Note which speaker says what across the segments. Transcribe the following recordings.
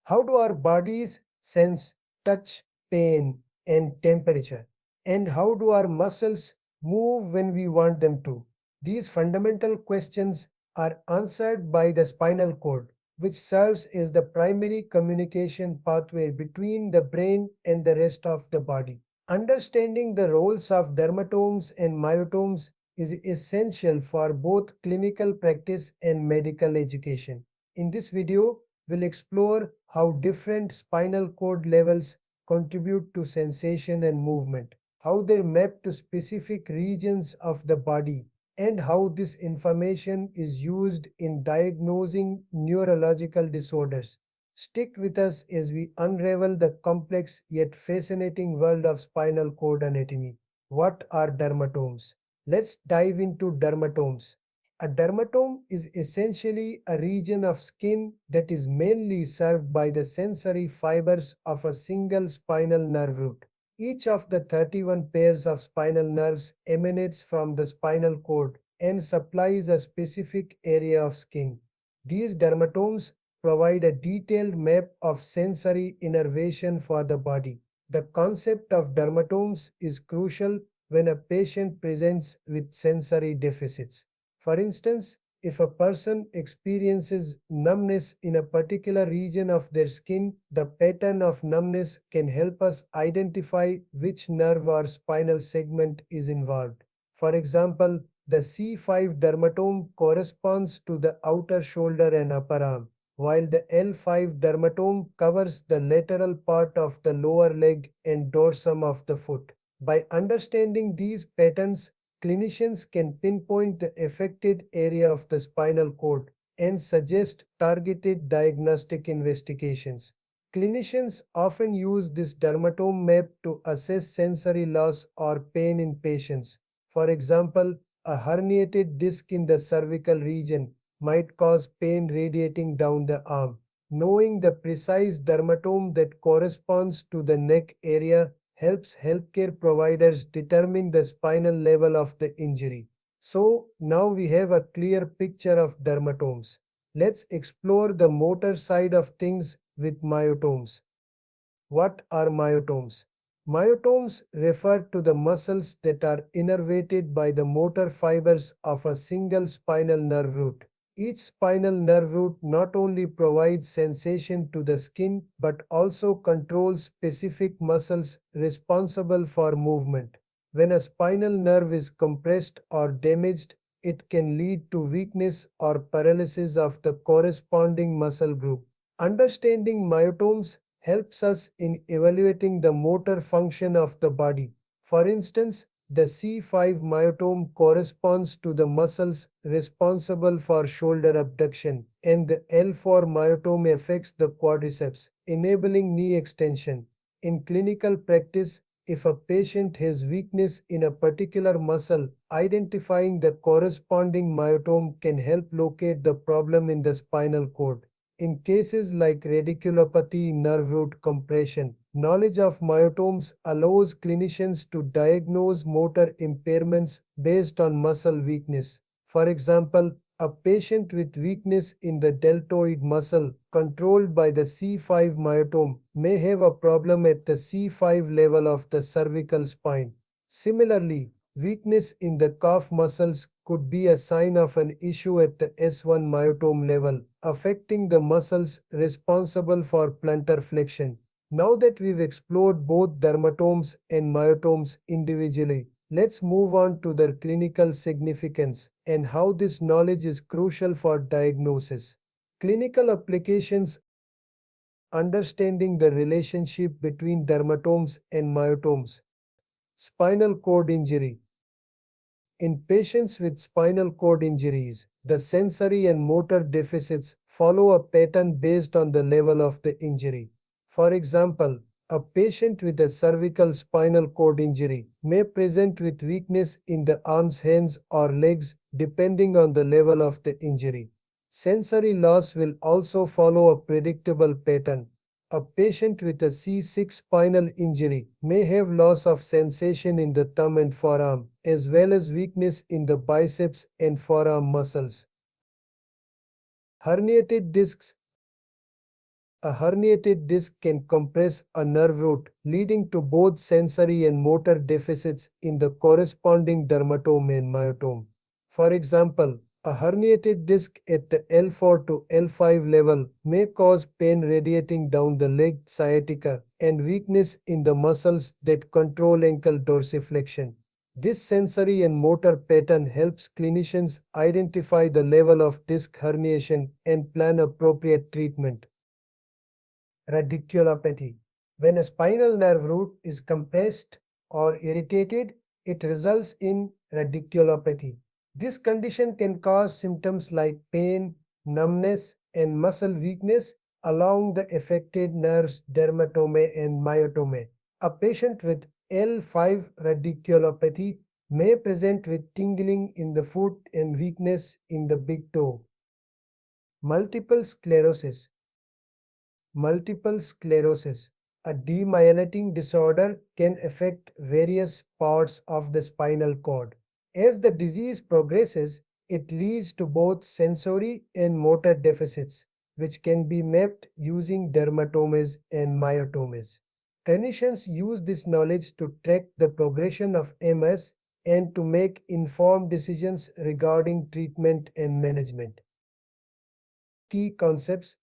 Speaker 1: How do our bodies sense touch, pain, and temperature? And how do our muscles move when we want them to? These fundamental questions are answered by the spinal cord, which serves as the primary communication pathway between the brain and the rest of the body. Understanding the roles of dermatomes and myotomes is essential for both clinical practice and medical education. In this video, we'll explore how different spinal cord levels contribute to sensation and movement, how they map to specific regions of the body, and how this information is used in diagnosing neurological disorders. Stick with us as we unravel the complex yet fascinating world of spinal cord anatomy. What are dermatomes? Let's dive into dermatomes. A dermatome is essentially a region of skin that is mainly served by the sensory fibers of a single spinal nerve root. Each of the 31 pairs of spinal nerves emanates from the spinal cord and supplies a specific area of skin. These dermatomes provide a detailed map of sensory innervation for the body. The concept of dermatomes is crucial when a patient presents with sensory deficits. For instance, if a person experiences numbness in a particular region of their skin, the pattern of numbness can help us identify which nerve or spinal segment is involved. For example, the C5 dermatome corresponds to the outer shoulder and upper arm, while the L5 dermatome covers the lateral part of the lower leg and dorsum of the foot. By understanding these patterns, clinicians can pinpoint the affected area of the spinal cord and suggest targeted diagnostic investigations. Clinicians often use this dermatome map to assess sensory loss or pain in patients. For example, a herniated disc in the cervical region might cause pain radiating down the arm. Knowing the precise dermatome that corresponds to the neck area helps healthcare providers determine the spinal level of the injury. So now we have a clear picture of dermatomes. Let's explore the motor side of things with myotomes. What are myotomes? Myotomes refer to the muscles that are innervated by the motor fibers of a single spinal nerve root. Each spinal nerve root not only provides sensation to the skin but also controls specific muscles responsible for movement. When a spinal nerve is compressed or damaged, it can lead to weakness or paralysis of the corresponding muscle group. Understanding myotomes helps us in evaluating the motor function of the body. For instance, the C5 myotome corresponds to the muscles responsible for shoulder abduction, and the L4 myotome affects the quadriceps, enabling knee extension. In clinical practice, if a patient has weakness in a particular muscle, identifying the corresponding myotome can help locate the problem in the spinal cord. In cases like radiculopathy, nerve root compression, knowledge of myotomes allows clinicians to diagnose motor impairments based on muscle weakness. For example, a patient with weakness in the deltoid muscle controlled by the C5 myotome may have a problem at the C5 level of the cervical spine. Similarly, weakness in the calf muscles could be a sign of an issue at the S1 myotome level, affecting the muscles responsible for plantar flexion. Now that we've explored both dermatomes and myotomes individually, let's move on to their clinical significance and how this knowledge is crucial for diagnosis. Clinical applications. Understanding the relationship between dermatomes and myotomes. Spinal cord injury. In patients with spinal cord injuries, the sensory and motor deficits follow a pattern based on the level of the injury. For example, a patient with a cervical spinal cord injury may present with weakness in the arms, hands, or legs depending on the level of the injury. Sensory loss will also follow a predictable pattern. A patient with a C6 spinal injury may have loss of sensation in the thumb and forearm, as well as weakness in the biceps and forearm muscles. Herniated discs. A herniated disc can compress a nerve root, leading to both sensory and motor deficits in the corresponding dermatome and myotome. For example, a herniated disc at the L4 to L5 level may cause pain radiating down the leg sciatica and weakness in the muscles that control ankle dorsiflexion. This sensory and motor pattern helps clinicians identify the level of disc herniation and plan appropriate treatment. Radiculopathy. When a spinal nerve root is compressed or irritated, it results in radiculopathy. This condition can cause symptoms like pain, numbness, and muscle weakness along the affected nerves dermatome and myotome. A patient with L5 radiculopathy may present with tingling in the foot and weakness in the big toe. Multiple sclerosis. Multiple sclerosis, a demyelinating disorder, can affect various parts of the spinal cord. As the disease progresses, it leads to both sensory and motor deficits, which can be mapped using dermatomes and myotomes. Clinicians use this knowledge to track the progression of MS and to make informed decisions regarding treatment and management. Key concepts.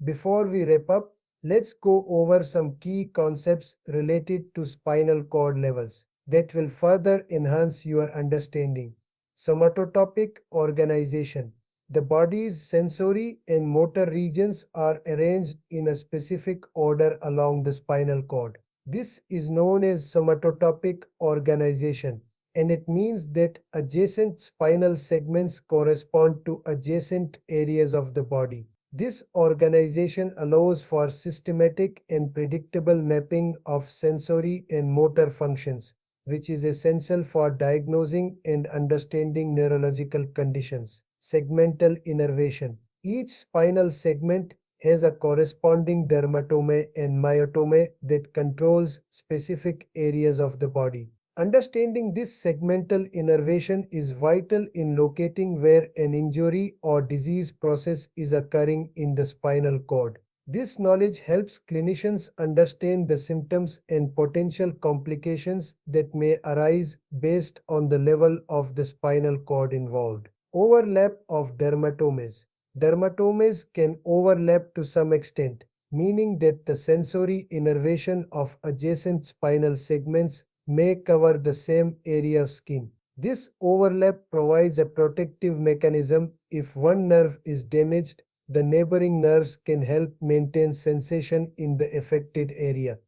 Speaker 1: Before we wrap up, let's go over some key concepts related to spinal cord levels that will further enhance your understanding. Somatotopic organization. The body's sensory and motor regions are arranged in a specific order along the spinal cord. This is known as somatotopic organization, and it means that adjacent spinal segments correspond to adjacent areas of the body. This organization allows for systematic and predictable mapping of sensory and motor functions, which is essential for diagnosing and understanding neurological conditions. Segmental innervation. Each spinal segment has a corresponding dermatome and myotome that controls specific areas of the body. Understanding this segmental innervation is vital in locating where an injury or disease process is occurring in the spinal cord. This knowledge helps clinicians understand the symptoms and potential complications that may arise based on the level of the spinal cord involved. Overlap of dermatomes. Dermatomes can overlap to some extent, meaning that the sensory innervation of adjacent spinal segments may cover the same area of skin. This overlap provides a protective mechanism. If one nerve is damaged, the neighboring nerves can help maintain sensation in the affected area.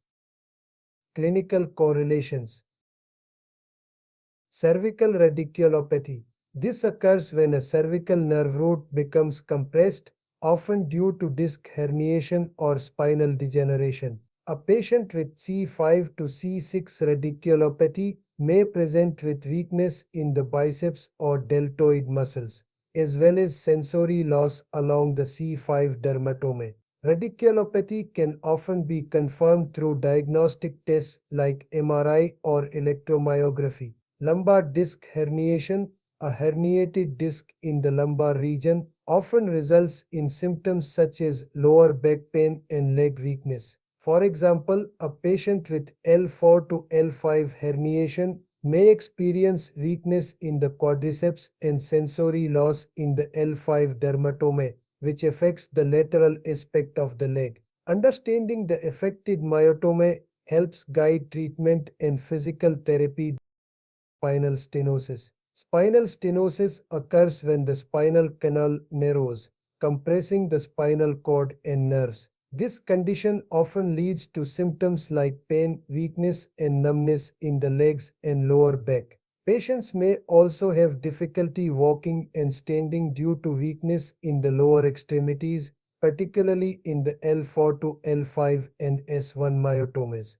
Speaker 1: Clinical correlations. Cervical radiculopathy. This occurs when a cervical nerve root becomes compressed, often due to disc herniation or spinal degeneration. A patient with C5 to C6 radiculopathy may present with weakness in the biceps or deltoid muscles, as well as sensory loss along the C5 dermatome. Radiculopathy can often be confirmed through diagnostic tests like MRI or electromyography. Lumbar disc herniation, a herniated disc in the lumbar region, often results in symptoms such as lower back pain and leg weakness. For example, a patient with L4 to L5 herniation may experience weakness in the quadriceps and sensory loss in the L5 dermatome, which affects the lateral aspect of the leg. Understanding the affected myotome helps guide treatment and physical therapy. Spinal stenosis. Spinal stenosis occurs when the spinal canal narrows, compressing the spinal cord and nerves. This condition often leads to symptoms like pain, weakness, and numbness in the legs and lower back. Patients may also have difficulty walking and standing due to weakness in the lower extremities, particularly in the L4 to L5 and S1 myotomes.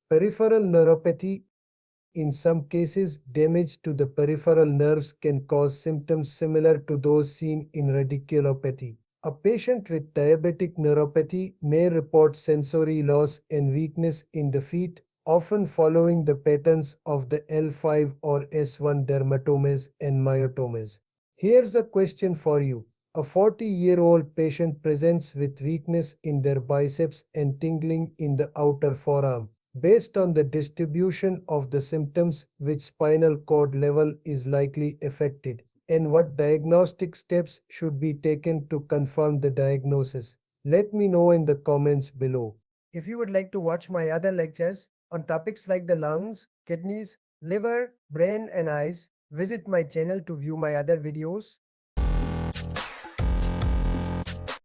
Speaker 1: Peripheral neuropathy. In some cases, damage to the peripheral nerves can cause symptoms similar to those seen in radiculopathy. A patient with diabetic neuropathy may report sensory loss and weakness in the feet, often following the patterns of the L5 or S1 dermatomes and myotomes. Here's a question for you. A 40-year-old patient presents with weakness in their biceps and tingling in the outer forearm. Based on the distribution of the symptoms, which spinal cord level is likely affected, and what diagnostic steps should be taken to confirm the diagnosis. Let me know in the comments below. If you would like to watch my other lectures on topics like the lungs, kidneys, liver, brain, and eyes, visit my channel to view my other videos.